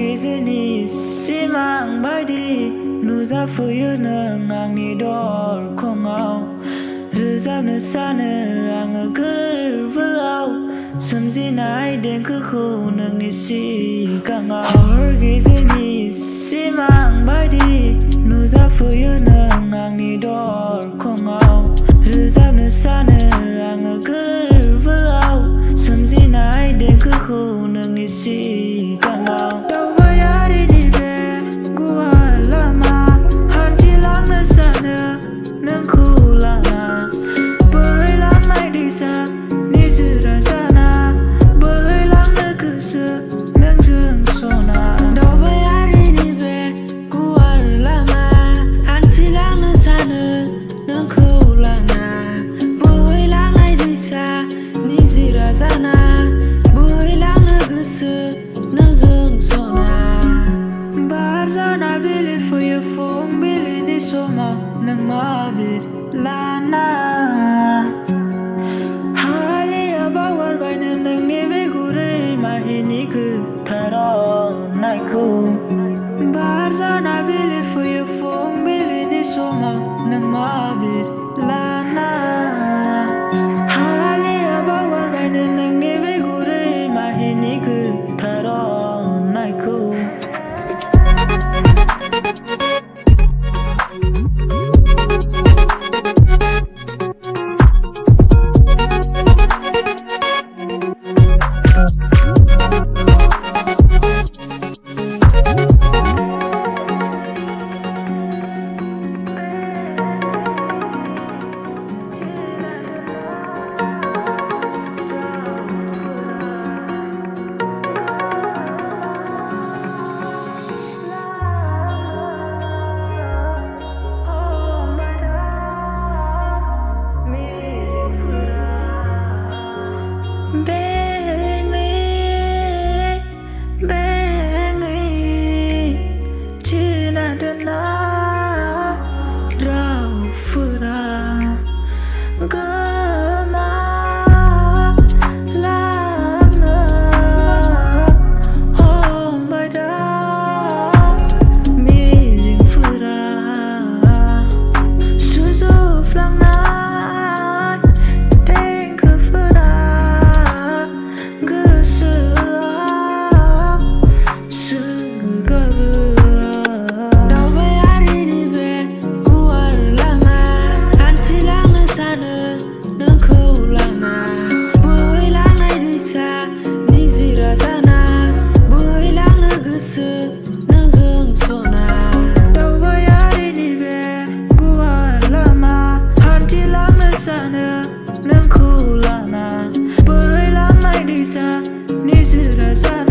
Gejerni Simang baidi नुजाफैयो नों आंनि दरखङाव रोजाबनो सानो आङो गोरबोआव सोमजिनाय देंखोखौ नोंनि सिगाङाव हर गेजेरनि सिमां बायदि नुजाफैयो नों आंनि दरखङाव रोजाबनो सानो आङो गोरबोआव सोमजिनाय देंखोखौ नोंनि सिगाङाव दावबायारिनि बे गुवार लामा हान्थिलांनो सानो नोंखौ लाना बोहैलांनाय दैसा निजोरा जाना बोहैलांनो गोसो नोंजों सना दावबायारिनि बे गुवार लामा हान्थिलांनो सानो नोंखौ लाना बोहैलांनाय दैसा निजोरा जाना बोहैलांनो गोसो नोंजों सना बार जाना बिलिरफैयो फुंबिलिनि समाव नों माबिर लाना हालिया बावगारबायनो नोंनि बे गुरै माहिनि गोथार अननायखौ बार जाना बिलिरफैयो फुंबिलिनि समाव नों माबिर लाना हालिया बावगारबायनो नोंनि बे गुरै माहिनि गोथार अननायखौ नोंखौ लाना बोहैलांनाय दैसा निजोरा जाना